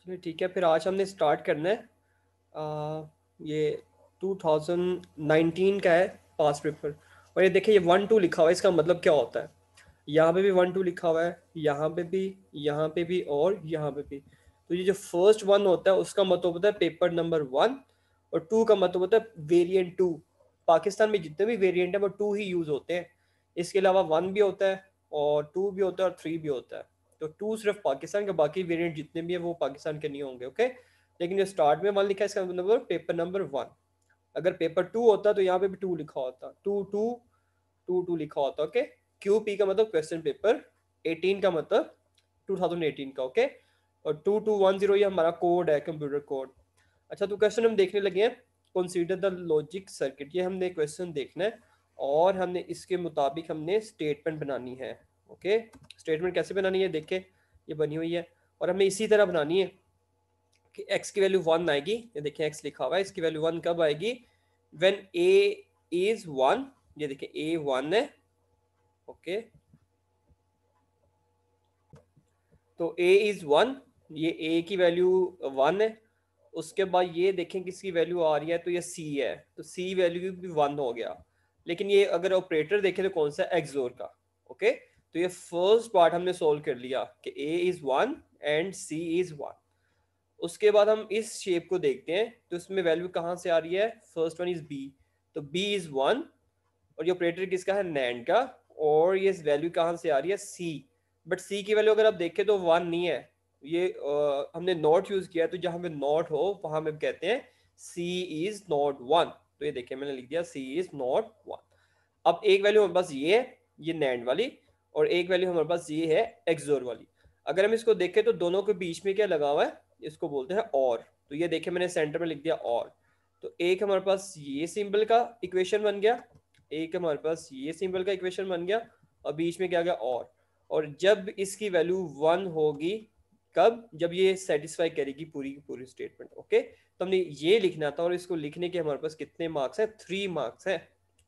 चलिए ठीक है, फिर आज हमने स्टार्ट करना है। ये 2019 का है पास्ट पेपर। और ये देखिए, ये 1 2 लिखा हुआ है, इसका मतलब क्या होता है? यहाँ पे भी 1 2 लिखा हुआ है, यहाँ पे भी, यहाँ पे भी और यहाँ पे भी। तो ये जो फर्स्ट वन होता है उसका मतलब होता है पेपर नंबर 1, और 2 का मतलब होता है वेरिएंट 2। पाकिस्तान में जितने भी वेरिएंट है वो 2 ही यूज होते हैं। इसके अलावा 1 भी होता है, और 2 भी होता है, और 3 भी होता है। तो 2 सिर्फ पाकिस्तान के, बाकी वेरिएंट जितने भी है वो पाकिस्तान के नहीं होंगे। ओके, लेकिन जो स्टार्ट में 1 लिखा है इसका मतलब पेपर नंबर 1। अगर पेपर 2 होता तो यहाँ पे भी 2 लिखा होता, 2 2 लिखा होता। ओके, QP का मतलब क्वेश्चन पेपर, 18 का मतलब 2018 का। ओके, और 2210 ये हमारा कोड है, कंप्यूटर कोड। अच्छा, तो क्वेश्चन हम देखने लगे हैं। कंसीडर द लॉजिक सर्किट, ये हमने क्वेश्चन देखना है, और हमने इसके मुताबिक हमने स्टेटमेंट बनानी है। ओके, स्टेटमेंट कैसे बनानी है देखे, ये बनी हुई है। और हमें इसी तरह बनानी है कि x की वैल्यू 1 आएगी। ये देखिए x लिखा हुआ है, इसकी वैल्यू 1 कब आएगी? When a is 1। ये देखिए a 1 है। ओके, तो a इज 1, ये a की वैल्यू 1 है। उसके बाद ये देखें किसकी वैल्यू आ रही है, तो ये c है, तो c वैल्यू भी 1 हो गया। लेकिन ये अगर ऑपरेटर देखें तो कौन सा, एक्सोर का। ओके, तो ये फर्स्ट पार्ट हमने सोल्व कर लिया कि a is 1 and c is 1। उसके बाद हम इस शेप को देखते हैं, तो इसमें वैल्यू कहाँ से आ रही है? फर्स्ट वन इज b, तो b इज 1, और ये ऑपरेटर किसका है? नैंड का। और ये वैल्यू कहाँ से आ रही है? c। बट c की वैल्यू अगर आप देखें तो 1 नहीं है। ये हमने नॉट यूज किया है, तो जहां पे नॉट हो वहां हम कहते हैं c इज नॉट 1। तो ये देखिए मैंने लिख दिया c इज नॉट 1। अब एक वैल्यू हमारे पास ये है, ये नैंड वाली, और एक वैल्यू हमारे पास ये है एक्सोर वाली। अगर हम इसको देखें तो दोनों के बीच में क्या लगा हुआ है? इसको बोलते हैं और। तो ये देखिए मैंने सेंटर में लिख दिया और। तो एक हमारे पास ये सिंबल का इक्वेशन बन गया, एक हमारे पास ये सिंबल का इक्वेशन बन गया, और बीच में क्या गया? और जब इसकी वैल्यू 1 होगी, कब? जब ये सेटिस्फाई करेगी पूरी की पूरी स्टेटमेंट। ओके, तो हमने ये लिखना था, और इसको लिखने के हमारे पास कितने मार्क्स हैं? 3 मार्क्स हैं।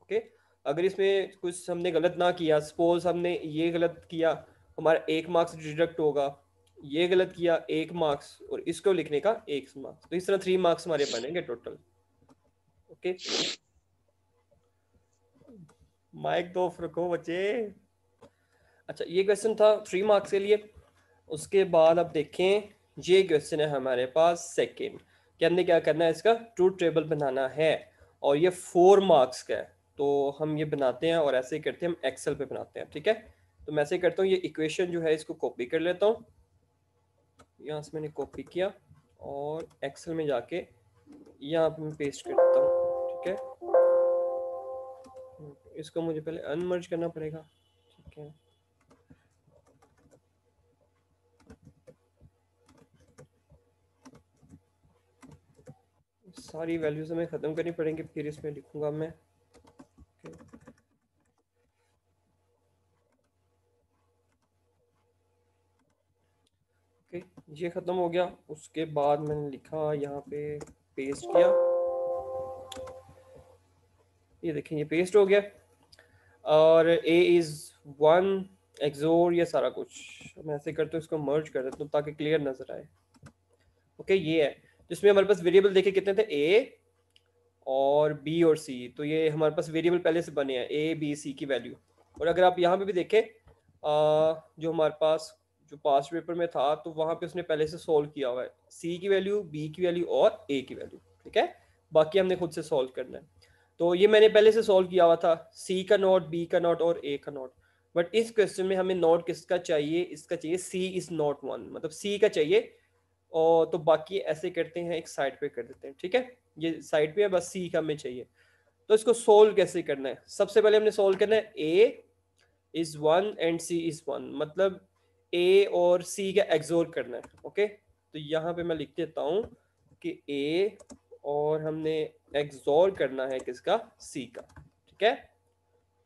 ओके, अगर इसमें कुछ हमने गलत ना किया, सपोज हमने ये गलत किया, हमारा 1 मार्क्स डिडक्ट होगा। ये गलत किया, 1 मार्क्स, और इसको लिखने का 1 मार्क्स। तो इस तरह 3 मार्क्स हमारे बनेंगे टोटल। ओके, माइक तो ऑफ रखो बच्चे। अच्छा, ये क्वेश्चन था 3 मार्क्स के लिए। उसके बाद अब देखें, ये क्वेश्चन है हमारे पास सेकेंड, कि हमने क्या करना है, इसका ट्रूथ टेबल बनाना है, और ये 4 मार्क्स का है। तो हम ये बनाते हैं, और ऐसे ही करते हैं, हम एक्सेल पे बनाते हैं। ठीक है, तो मैं ऐसे करता हूँ, ये इक्वेशन जो है इसको कॉपी कर लेता हूँ। यहाँ से मैंने कॉपी किया, और एक्सेल में जाके यहाँ पे मैं पेस्ट कर देता हूँ। ठीक है, इसको मुझे पहले अनमर्ज करना पड़ेगा। ठीक है, सारी वैल्यूज हमें ख़त्म करनी पड़ेंगी, फिर इसमें लिखूंगा मैं। ओके, ये ख़त्म हो गया। उसके बाद मैंने लिखा यहाँ पे, पेस्ट किया, ये देखें ये पेस्ट हो गया। और a इज़ 1 एक्सोर, ये सारा कुछ मैं ऐसे करता हूँ, इसको मर्ज कर देता हूँ ताकि क्लियर नजर आए। ओके, ये है जिसमें हमारे पास वेरिएबल देखे कितने थे, a और b और c। तो ये हमारे पास वेरिएबल पहले से बने हैं, a b c की वैल्यू। और अगर आप यहाँ पे भी देखें, जो हमारे पास जो पास्ट पेपर में था, तो वहाँ पे उसने पहले से सोल्व किया हुआ है, c की वैल्यू, b की वैल्यू और a की वैल्यू। ठीक है, बाकी हमने खुद से सोल्व करना है। तो ये मैंने पहले से सोल्व किया हुआ था, c का नॉट, b का नॉट और a का नॉट। बट इस क्वेश्चन में हमें नॉट किसका चाहिए? इसका चाहिए c इज नॉट 1, मतलब c का चाहिए। और तो बाकी ऐसे करते हैं, एक साइड पे कर देते हैं। ठीक है, ये साइड पे है, बस सी का हमें चाहिए। तो इसको सोल्व कैसे करना है? सबसे पहले हमने सोल्व करना है a is 1 and c is 1, मतलब a और c का एक्सोर करना है। ओके, तो यहाँ पे मैं लिख देता हूँ कि a, और हमने एक्सोर करना है किसका? c का। ठीक है,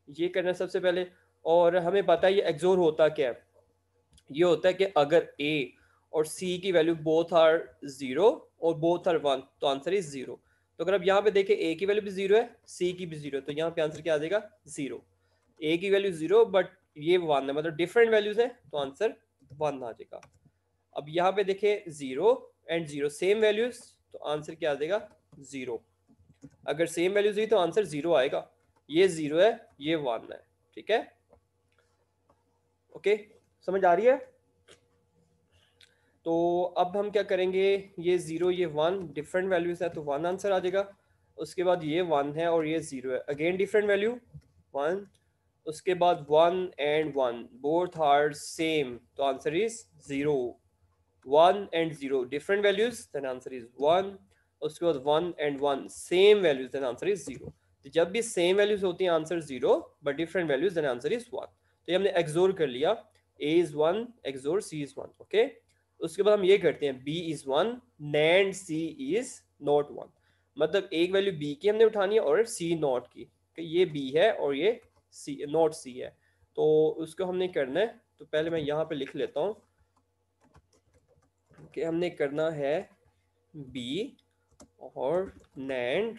ये करना है सबसे पहले। और हमें पता है ये एक्सोर होता क्या है। ये होता है कि अगर a और c की वैल्यू बोथ आर 0 और बोथ आर 1, तो आंसर इज 0। तो अगर आप यहाँ पे देखें, a की वैल्यू भी 0 है, c की भी 0 है, तो यहाँ पे आंसर क्या आ जाएगा? 0। a की वैल्यू 0 बट ये 1 है, मतलब डिफरेंट वैल्यूज है, तो आंसर 1 आ जाएगा। अब यहाँ पे देखें 0 एंड जीरो, सेम वैल्यूज, तो आंसर क्या आ जाएगा? जीरो। अगर सेम वैल्यूज हुई तो आंसर जीरो आएगा। ये जीरो है, ये वन है, ठीक है। ओके, समझ आ रही है? तो अब हम क्या करेंगे, ये जीरो ये वन डिफरेंट वैल्यूज है तो वन आंसर आ जाएगा। उसके बाद ये वन है और ये जीरो है, अगेन डिफरेंट वैल्यू वन। उसके बाद one and one both are same, तो answer is zero. One and zero different values, then answer is one. उसके बाद one and one same values, then answer is zero. तो जब भी same values होती हैं answer zero, but different values, then answer is one. तो ये हमने एक्सोर कर लिया, A is one XOR C is one. Okay, उसके बाद हम ये करते हैं B is one NAND C is not one. मतलब एक वैल्यू बी की हमने उठानी है और सी नॉट की, कि ये बी है और ये सी नॉट सी है। तो उसको हमने करना है, तो पहले मैं यहाँ पे लिख लेता हूँ कि हमने करना है बी और नैंड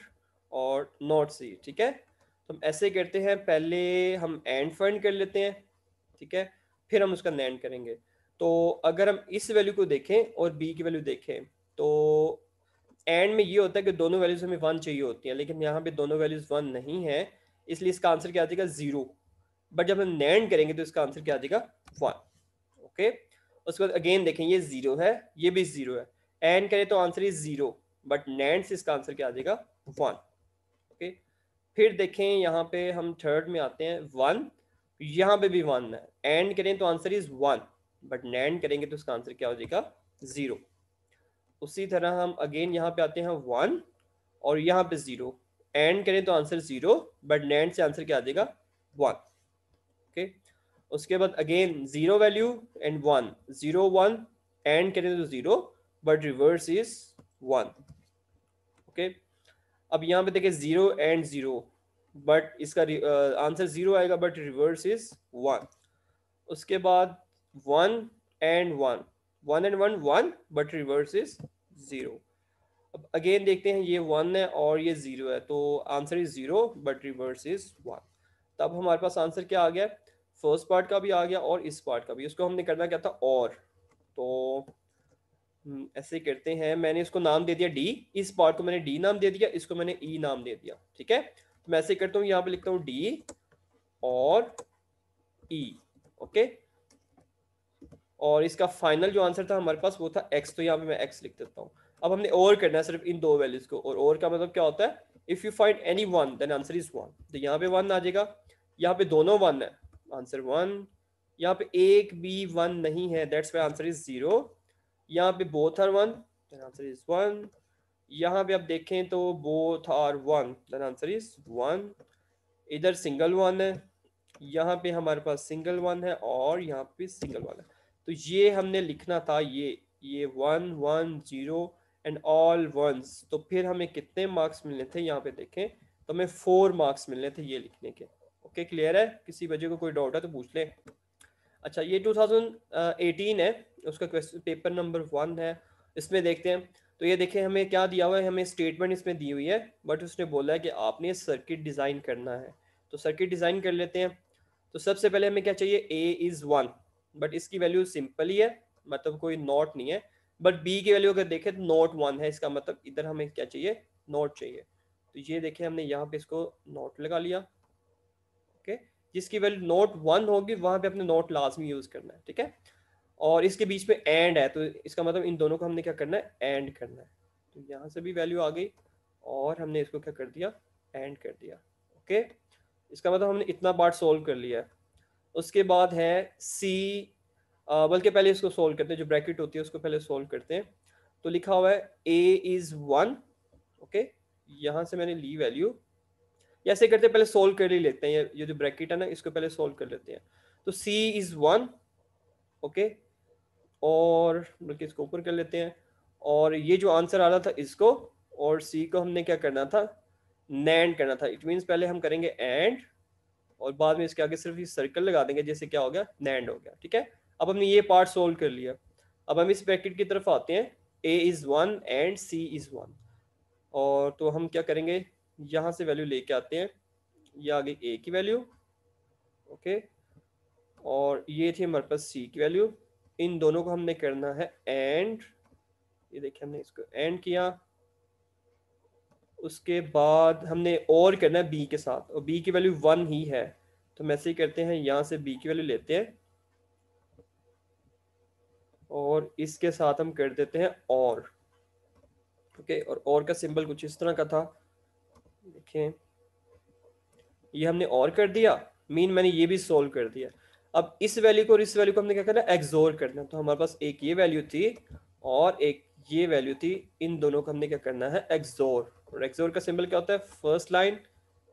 और नॉट सी, ठीक है। तो हम ऐसे करते हैं, पहले हम एंड फाइंड कर लेते हैं, ठीक है, फिर हम उसका नैंड करेंगे। तो अगर हम इस वैल्यू को देखें और बी की वैल्यू देखें, तो एंड में ये होता है कि दोनों वैल्यूज हमें वन चाहिए होती हैं, लेकिन यहाँ पे दोनों वैल्यूज वन नहीं है, इसलिए इसका आंसर क्या आ जाएगा? जीरो। बट जब हम नैंड करेंगे तो इसका आंसर क्या आ जाएगा? वन। ओके, उसके बाद अगेन देखें, ये जीरो है, ये भी जीरो है, एंड करें तो answer is zero, but NAND से इसका आंसर क्या आ जाएगा? वन। ओके, फिर देखें यहाँ पे हम थर्ड में आते हैं, वन, यहाँ पे भी वन है, एंड करें तो answer is one, but NAND करेंगे तो इसका आंसर क्या हो जाएगा? जीरो। उसी तरह हम अगेन यहाँ पे आते हैं वन और यहाँ पे जीरो, एंड करें तो आंसर जीरो, बट नैंड से आंसर क्या आ जाएगा? वन। ओके, उसके बाद again zero value and one, zero one, and करें तो zero, but reverse is one. Okay, अब यहाँ पे देखिए जीरो एंड जीरो, बट इसका आंसर जीरो आएगा, बट रिवर्स इज वन। उसके बाद one and one, one and one one, but reverse is zero. अब अगेन देखते हैं, ये वन है और ये जीरो है, तो answer is zero, but reverse is one. तब हमारे पास आंसर क्या आ गया? फर्स्ट पार्ट का भी आ गया और इस पार्ट का भी। उसको हमने करना क्या था? और तो ऐसे करते हैं, मैंने इसको नाम दे दिया डी, इस पार्ट को मैंने डी नाम दे दिया, इसको मैंने ई नाम दे दिया, ठीक है। तो मैं ऐसे करता हूँ, यहाँ पे लिखता हूँ डी और ई। ओके, और इसका फाइनल जो आंसर था हमारे पास वो था एक्स, तो यहाँ पे मैं एक्स लिख देता हूँ। अब हमने और करना है सिर्फ इन दो वैल्यूज को, और का मतलब क्या होता है? If you find any one then answer is one. तो यहाँ पे वन आ जाएगा, यहाँ पे दोनों वन है, आंसर वन। यहाँ पे एक भी वन नहीं है, that's why answer is zero. यहाँ पे both are one, then answer is one. यहाँ पे आप देखें तो both are one, then answer is one. इधर सिंगल वन है, यहाँ पे हमारे पास सिंगल वन है और यहाँ पे सिंगल वन है। तो ये हमने लिखना था, ये one one zero and all ones. तो फिर हमें कितने मार्क्स मिलने थे? यहाँ पे देखें तो हमें 4 मार्क्स मिलने थे ये लिखने के। ओके, क्लियर है? किसी वजह को कोई डाउट है तो पूछ ले। अच्छा, ये 2018 है, उसका क्वेश्चन पेपर नंबर 1 है। इसमें देखते हैं, तो ये देखें हमें क्या दिया हुआ है, हमें स्टेटमेंट इसमें दी हुई है, बट उसने बोला है कि आपने सर्किट डिज़ाइन करना है। तो सर्किट डिज़ाइन कर लेते हैं। तो सबसे पहले हमें क्या चाहिए? ए इज़ वन, बट इसकी वैल्यू सिंपल ही है, मतलब कोई नॉट नहीं है। बट बी की वैल्यू अगर देखें तो नॉट वन है, इसका मतलब इधर हमें क्या चाहिए? नॉट चाहिए। तो ये देखें हमने यहाँ पे इसको नॉट लगा लिया। ओके, जिसकी वैल्यू नॉट वन होगी वहां पे अपने नॉट लाजमी यूज करना है, ठीक है। और इसके बीच में एंड है, तो इसका मतलब इन दोनों को हमने क्या करना है? एंड करना है। तो यहाँ से भी वैल्यू आ गई और हमने इसको क्या कर दिया? एंड कर दिया। ओके, इसका मतलब हमने इतना पार्ट सोल्व कर लिया है। उसके बाद है सी, बल्कि पहले इसको सोल्व करते हैं, जो ब्रैकेट होती है उसको पहले सोल्व करते हैं। तो लिखा हुआ है ए इज वन। ओके, यहाँ से मैंने ली वैल्यू, ऐसे करते पहले सोल्व कर ही लेते हैं, ये जो ब्रैकेट है ना इसको पहले सोल्व कर लेते हैं। तो c इज वन। ओके, और बल्कि इसको ऊपर कर लेते हैं, और ये जो आंसर आ रहा था इसको, और c को हमने क्या करना था? नैंड करना था। इट मीन्स पहले हम करेंगे एंड और बाद में इसके आगे सिर्फ ये सर्कल लगा देंगे, जैसे क्या हो गया? नैंड हो गया, ठीक है। अब हमने ये पार्ट सोल्व कर लिया। अब हम इस ब्रैकेट की तरफ आते हैं, a is one and c is one. और तो हम क्या करेंगे, यहाँ से वैल्यू लेके आते हैं, ये आ गई a की वैल्यू। ओके, और ये थी हमारे पास c की वैल्यू। इन दोनों को हमने करना है एंड, ये देखिए हमने इसको एंड किया, उसके बाद हमने और करना है बी के साथ, और बी की वैल्यू 1 ही है, तो हम ऐसे ही करते हैं, यहाँ से बी की वैल्यू लेते हैं और इसके साथ हम कर देते हैं और। ओके, और का सिंबल कुछ इस तरह का था, देखें ये हमने और कर दिया, मीन मैंने ये भी सोल्व कर दिया। अब इस वैल्यू को और इस वैल्यू को हमने क्या करना है, एक्सोर करना है। तो हमारे पास एक ये वैल्यू थी और एक ये वैल्यू थी, इन दोनों को हमने क्या करना है, एक्सोर। और एक्सोर का सिंबल क्या होता है, first line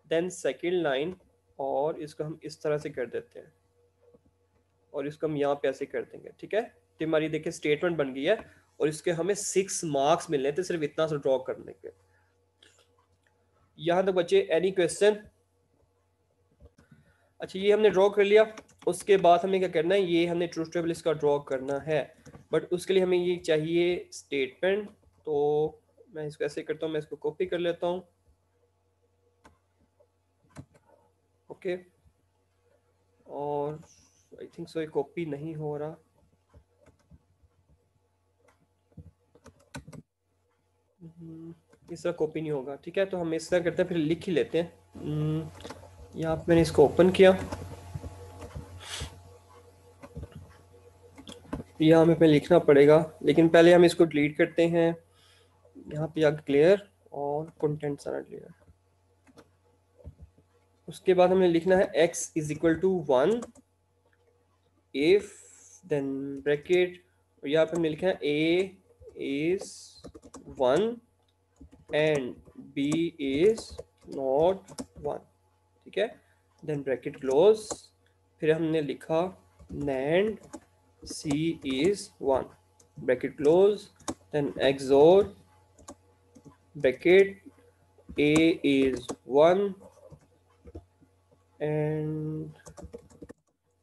then second line, और इसको हम इस तरह से कर देते हैं और इसको हम यहाँ पे ऐसे कर देंगे। ठीक है, तो हमारी देखिए स्टेटमेंट बन गई है, और इसके हमें 6 मार्क्स मिलने थे सिर्फ इतना सा ड्रॉ करने के। यहाँ तक बच्चे एनी क्वेश्चन? अच्छा, ये हमने ड्रॉ कर लिया, उसके बाद हमें क्या करना है, ये हमने ट्रूथ टेबल इसका ड्रॉ करना है, बट उसके लिए हमें ये चाहिए स्टेटमेंट। तो मैं इसको ऐसे करता हूँ, मैं इसको कॉपी कर लेता हूँ। ओके, और आई थिंक सो ये कॉपी नहीं हो रहा, इस तरह कॉपी नहीं होगा। ठीक है, तो हम इस तरह करते हैं, फिर लिख ही लेते हैं। यहाँ पे मैंने इसको ओपन किया, यहाँ हमें पे लिखना पड़ेगा, लेकिन पहले हम इसको डिलीट करते हैं। यहाँ पे आगे क्लियर और कंटेंट सारा क्लियर। उसके बाद हमें लिखना है x is equal to 1 if then bracket, और यहाँ पे हमने लिखा है a is 1 and b is not 1। ठीक है, देन ब्रैकेट क्लोज, फिर हमने लिखा NAND c is 1 bracket close, then XOR bracket a is 1 and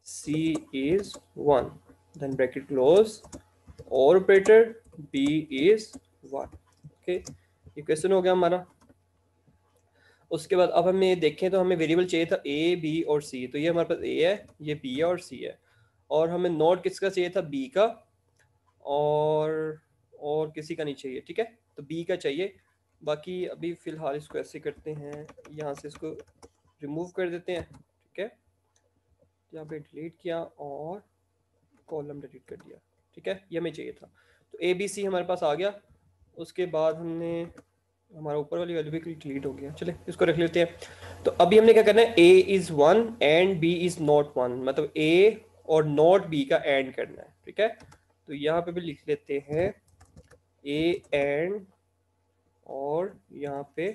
c is 1 then bracket close, or operator b is 1। Okay, ये क्वेश्चन हो गया हमारा। उसके बाद अब हमें देखें तो हमें वेरिएबल चाहिए था a b और c, तो ये हमारे पास a है, ये b है और c है, और हमें नोट किसका चाहिए था, b का, और किसी का नहीं चाहिए। ठीक है, तो b का चाहिए। बाकी अभी फिलहाल इसको ऐसे करते हैं, यहाँ से इसको रिमूव कर देते हैं। ठीक है, यहाँ पे डिलीट किया और कॉलम डिलीट कर दिया। ठीक है, ये हमें चाहिए था, तो ए बी सी हमारे पास आ गया। उसके बाद हमने हमारा ऊपर वाली वैल्यू भी डिलीट हो गया, चले इसको रख लेते हैं। तो अभी हमने क्या करना है, A is 1 and B is not 1, मतलब ए और नॉट बी का एंड करना है। ठीक है, तो यहाँ पे भी लिख लेते हैं ए एंड, और यहाँ पे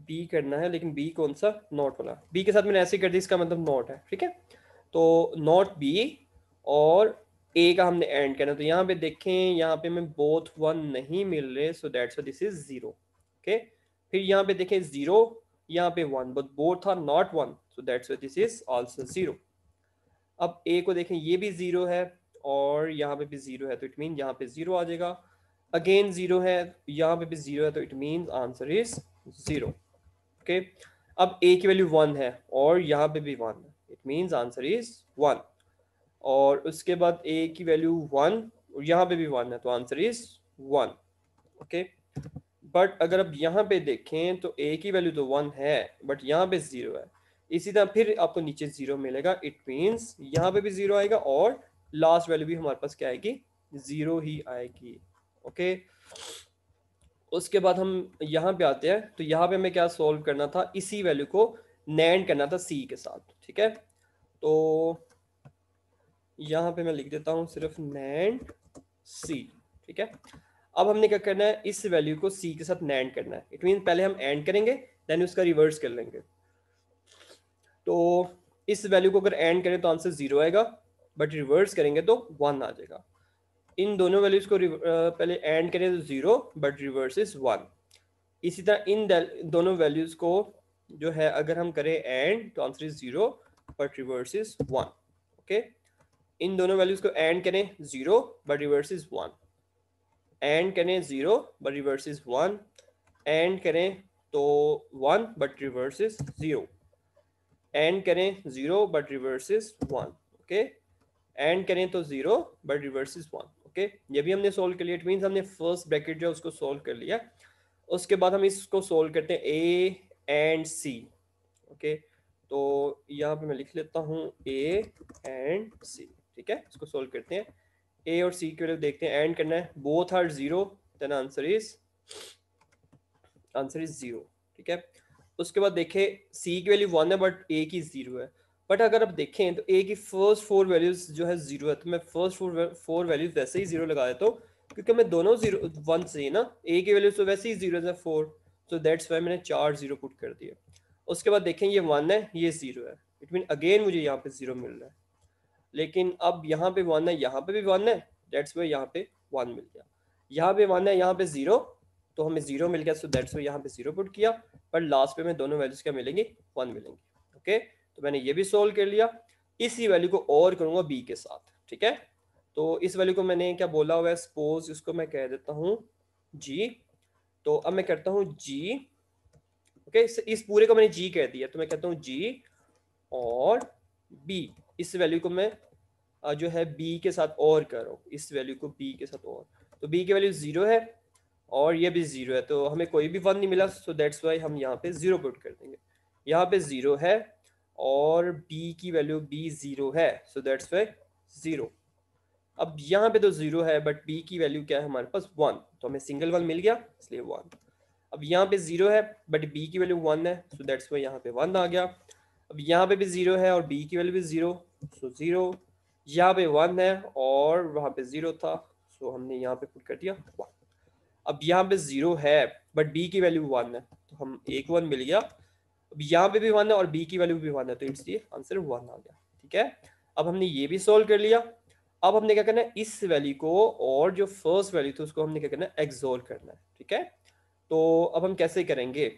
बी करना है, लेकिन बी कौन सा, नॉट वाला। बी के साथ मैंने ऐसे कर दिया, इसका मतलब नॉट है। ठीक है, तो नॉट बी और ए का हमने एंड करना, तो यहाँ पे देखें, यहाँ पे हमें बोथ 1 नहीं मिल रहे, so that's why this is 0। Okay, फिर यहाँ पे देखें 0, यहाँ पे 1, but both are not 1, so that's why this is also 0। अब ए को देखें, ये भी 0 है और यहाँ पे भी 0 है, तो इट मीन यहाँ पे 0 आ जाएगा। अगेन 0 है, यहाँ पे भी 0 है, तो it mean answer is 0। Okay, अब a की वैल्यू 1 है और यहाँ पे भी 1 है, इट मीन्स आंसर इज 1। और उसके बाद a की वैल्यू 1 और यहाँ पे भी 1 है, तो आंसर इज 1। ओके, बट अगर अब यहाँ पे देखें तो a की वैल्यू तो 1 है बट यहाँ पे 0 है। इसी तरह फिर आपको नीचे 0 मिलेगा, इट मीन्स यहाँ पे भी 0 आएगा और लास्ट वैल्यू भी हमारे पास क्या आएगी, 0 ही आएगी। ओके, उसके बाद हम यहाँ पे आते हैं, तो यहाँ पे हमें क्या सॉल्व करना था, इसी वैल्यू को नैंड करना था c के साथ। ठीक है, तो यहाँ पे मैं लिख देता हूँ सिर्फ नैंड c। ठीक है, अब हमने क्या करना है, इस वैल्यू को c के साथ नैंड करना है। इट मीन पहले हम एंड करेंगे देन उसका रिवर्स कर लेंगे। तो इस वैल्यू को अगर एंड करें तो आंसर 0 आएगा, बट रिवर्स करेंगे तो 1 आ जाएगा। इन दोनों वैल्यूज को पहले एंड करें तो 0 बट रिवर्स इज 1। इसी तरह इन दोनों वैल्यूज को जो है अगर हम करें एंड तो answer is 0 but reverse is 1। Okay, इन दोनों वैल्यूज को एंड करें 0 बट रिवर्स इज 1, एंड करें 0 बट रिवर्स इज 1, एंड करें तो 1 बट रिवर्स इज 0, एंड करें 0 but reverse is 1। Okay, and करें तो 0 बट रिवर्स इज 1। ओके, ये भी हमने सोल्व कर लिया। इट मीन्स हमने फर्स्ट ब्रैकेट जो है उसको सोल्व कर लिया। उसके बाद हम इसको सोल्व करते हैं ए एंड सी। ओके, तो यहाँ पे मैं लिख लेता हूँ ए एंड सी। ठीक है, इसको सोल्व करते हैं। ए और सी की वैल्यू देखते हैं, एंड करना है, both are zero, then answer is zero. ठीक है, उसके बाद देखें सी की वैल्यू 1 है बट ए की 0 है। बट अगर आप देखें तो ए की फर्स्ट 4 वैल्यूज जो है 0 है, तो मैं फर्स्ट 4 वैल्यूज वैसे ही 0 लगा देता हूँ, क्योंकि मैं दोनों 0 1 चाहिए ना। ए की वैल्यू तो वैसे ही 0 है 4, तो दैट्स वाई मैंने 4 0 पुट कर दिए। उसके बाद देखें ये 1 है, ये 0 है, इट मीन अगेन मुझे यहाँ पे 0 मिल रहा है। लेकिन अब यहाँ पे 1 है, यहाँ पे भी 1 है, दैट्स वाई यहाँ पे 1 मिल गया। यहाँ पे 1 है, यहाँ पे 0, तो हमें 0 मिल गया, सो दैट्स वाई यहाँ पे 0 पुट किया। पर लास्ट पे में दोनों वैल्यूज क्या मिलेंगी, 1 मिलेंगी। ओके, तो मैंने ये भी सोल्व कर लिया। इसी वैल्यू को और करूंगा बी के साथ। ठीक है, तो इस वैल्यू को मैंने क्या बोला हुआ है, सपोज इसको मैं कह देता हूँ जी। तो अब मैं करता हूँ जी। ओके, इस पूरे को मैंने जी कह दिया, तो मैं कहता हूँ जी और बी। इस वैल्यू को मैं जो है बी के साथ और कर रहा हूँ, इस वैल्यू को बी के साथ और। तो बी की वैल्यू 0 है और ये भी 0 है, तो हमें कोई भी 1 नहीं मिला, सो दैट्स वाई हम यहाँ पे 0 पुट कर देंगे। यहाँ पे 0 है और बी की वैल्यू भी 0 है, सो दैट्स वाई 0। अब यहाँ पे तो 0 है बट बी की वैल्यू क्या है हमारे पास 1, तो हमें सिंगल 1 मिल गया, इसलिए 1। अब यहाँ पे 0 है बट बी की वैल्यू 1 है, सो दैट्स वाई यहाँ पे 1 आ गया। अब यहाँ पे भी 0 है और बी की वैल्यू भी 0, सो 0। यहाँ पे 1 है और वहाँ पे 0 था, सो हमने यहाँ पे पुट कर दिया 1। अब यहाँ पे 0 है बट बी की वैल्यू 1 है, तो हम एक 1 मिल गया। अब यहाँ पे भी 1 है और बी की वैल्यू भी 1 है, तो इसलिए आंसर 1 आ गया। ठीक है, अब हमने ये भी सोल्व कर लिया। अब हमने क्या करना है, इस वैल्यू को और जो फर्स्ट वैल्यू थी उसको हमने क्या करना है, एक्सोर करना है। ठीक है, तो अब हम कैसे करेंगे,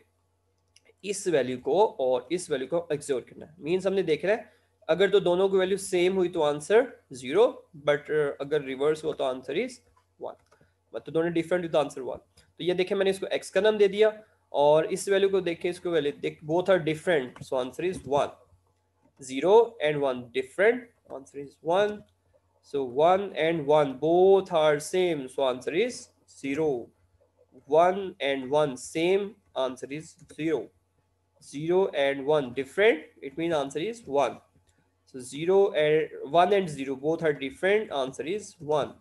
इस वैल्यू को और इस वैल्यू को एक्सोर करना है। मीन्स हमने देख रहा है अगर तो दोनों की वैल्यू सेम हुई तो आंसर 0, बट अगर रिवर्स हुआ तो आंसर इज 1, मतलब दोनों डिफरेंट हुई तो आंसर 1। तो ये देखें मैंने इसको x का नाम दे दिया और इस वैल्यू को देखें, इसको वैल्यू देख, both are different, so answer is 1। 0 and 1 different, answer is 1. So 1 and 1 both are same, so answer is 0. 1 and 1 same, answer is 0. 0 and 1 different, it means answer is 1. So 0 and 1 and 0 both are different, answer is 1.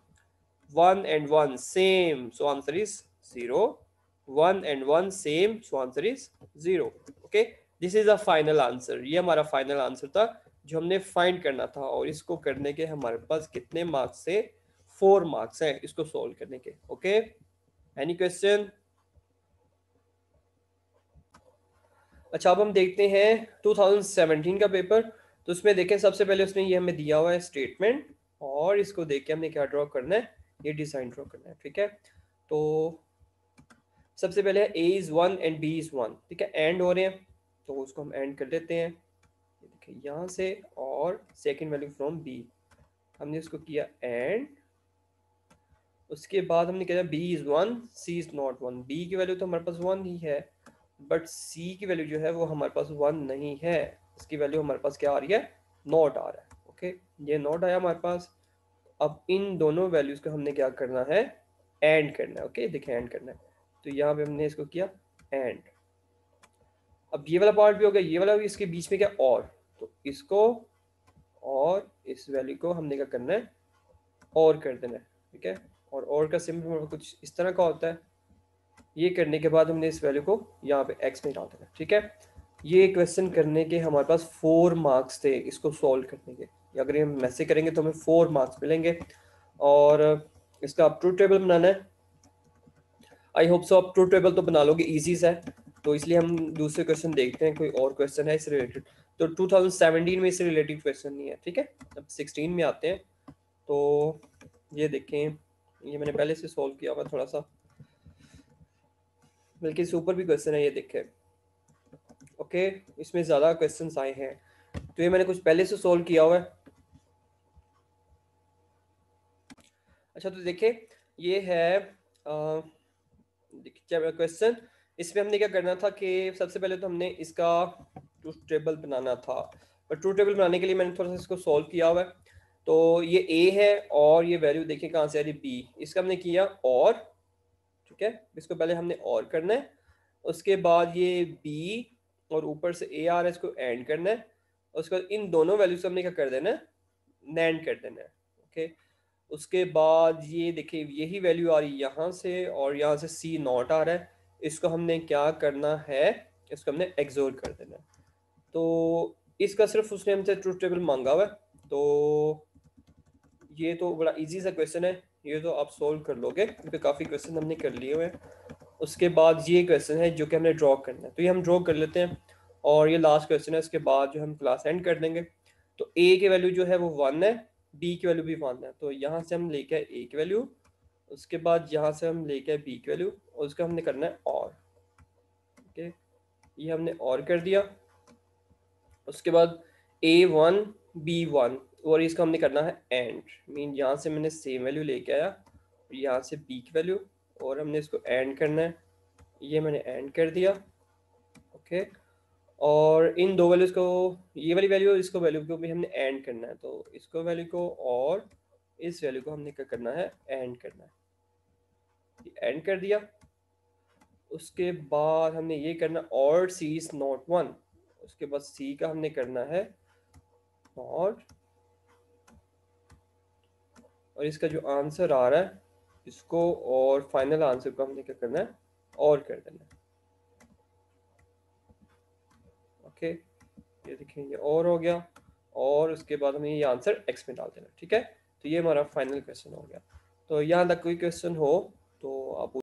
1 and 1 same, so answer is 0. 1 and 1 same, so answer is 0. Okay, this is a final answer. ये हमारा final answer था जो हमने find करना था, और इसको करने के हमारे पास कितने मार्क्स से 4 मार्क्स हैं इसको सोल्व करने के। Okay, any question? अच्छा, अब हम देखते हैं 2017 का पेपर। तो उसमें देखें सबसे पहले उसने ये हमें दिया हुआ है स्टेटमेंट, और इसको देख के हमने क्या ड्रॉ करना है, ये डिजाइन ड्रॉ करना है। ठीक है, तो सबसे पहले a is 1 and b is 1। ठीक है, एंड हो रहे हैं तो उसको हम एंड कर देते हैं। देखिए यहाँ से, और सेकंड वैल्यू फ्रॉम b हमने उसको किया एंड। उसके बाद हमने कहा b is 1, c is not 1। b की वैल्यू तो हमारे पास 1 ही है, बट c की वैल्यू जो है वो हमारे पास 1 नहीं है, इसकी वैल्यू हमारे पास क्या आ रही है, नॉट आ रहा है। ओके, ये नॉट आया हमारे पास। अब इन दोनों वैल्यूज को हमने क्या करना है, एंड करना है। ओके, देखिए एंड करना है, तो यहाँ पे हमने इसको किया एंड। अब ये वाला पार्ट भी हो गया, ये वाला भी, इसके बीच में क्या और, तो इसको और इस वैल्यू को हमने क्या करना है, और कर देना है। ठीक है, और का सिंबल कुछ इस तरह का होता है। ये करने के बाद हमने इस वैल्यू को यहाँ पे x में डाल देना। ठीक है, ये क्वेश्चन करने के हमारे पास 4 मार्क्स थे इसको सॉल्व करने के। अगर हम ऐसे करेंगे तो हमें 4 मार्क्स मिलेंगे, और इसका आप ट्रूथ टेबल बनाना है। आई होप सो आप ट्रूथ टेबल तो बना लोगे, इजी सा है। तो इसलिए हम दूसरे क्वेश्चन देखते हैं, कोई और क्वेश्चन है इससे रिलेटेड। तो 2017 में इससे रिलेटेड क्वेश्चन नहीं है। ठीक है, अब 16 में आते हैं। तो ये देखें, ये मैंने पहले से सॉल्व किया हुआ थोड़ा सा, बल्कि इससे ऊपर भी क्वेश्चन है, ये देखें। ओके, इसमें ज़्यादा क्वेश्चंस आए हैं, तो ये मैंने कुछ पहले से सॉल्व किया हुआ है। अच्छा, तो देखें ये है क्वेश्चन। इसमें हमने क्या करना था कि सबसे पहले तो हमने इसका ट्रूथ टेबल बनाना था, पर ट्रूथ टेबल बनाने के लिए मैंने थोड़ा सा इसको सॉल्व किया हुआ है। तो ये ए है और ये वैल्यू देखिए कहाँ से आ रही है, बी। इसका हमने किया और, ठीक है, इसको पहले हमने और करना है, उसके बाद ये बी और ऊपर से ए आ रहा है, इसको एंड करना है, उसके बाद इन दोनों वैल्यू से हमने क्या कर देना है, नैंड कर देना है। ओके, उसके बाद ये देखिए यही वैल्यू आ रही है यहाँ से और यहाँ से सी नॉट आ रहा है, इसको हमने क्या करना है, इसको हमने एक्सोर कर देना है। तो इसका सिर्फ उसने हमसे ट्रूथ टेबल मांगा हुआ है, तो ये तो बड़ा इजी सा क्वेश्चन है, ये तो आप सोल्व कर लोगे क्योंकि काफ़ी क्वेश्चन हमने कर लिए हुए हैं। उसके बाद ये क्वेश्चन है जो कि हमने ड्रॉ करना है, तो ये हम ड्रॉ कर लेते हैं और ये लास्ट क्वेश्चन है, इसके बाद जो हम क्लास एंड कर देंगे। तो ए की वैल्यू जो है वो 1 है, बी की वैल्यू भी 1 है, तो यहाँ से हम लेके आए ए की वैल्यू, उसके बाद यहाँ से हम लेके आए बी की वैल्यू और उसका हमने करना है और। ओके, ये हमने और कर दिया। उसके बाद A1 B1 और इसका हमने करना है एंड, मीन यहाँ से मैंने सेम वैल्यू लेके आया, यहाँ से B की वैल्यू और हमने इसको एंड करना है, ये मैंने एंड कर दिया। ओके, और इन दो वैल्यूज को, ये वाली वैल्यू और इसको वैल्यू को भी हमने एंड करना है, तो इसको वैल्यू को और इस वैल्यू को हमने क्या करना है, एंड करना है, एंड कर दिया। उसके बाद हमने ये करना और सी इज नॉट 1, उसके बाद सी का हमने करना है नॉट, और इसका जो आंसर आ रहा है इसको और फाइनल आंसर को हमने क्या करना है, और कर देना है। ओके, ये देखिए ये और हो गया और उसके बाद हमें ये आंसर एक्स में डाल देना, ठीक है। तो ये हमारा फाइनल क्वेश्चन हो गया। तो यहाँ तक कोई क्वेश्चन हो तो आप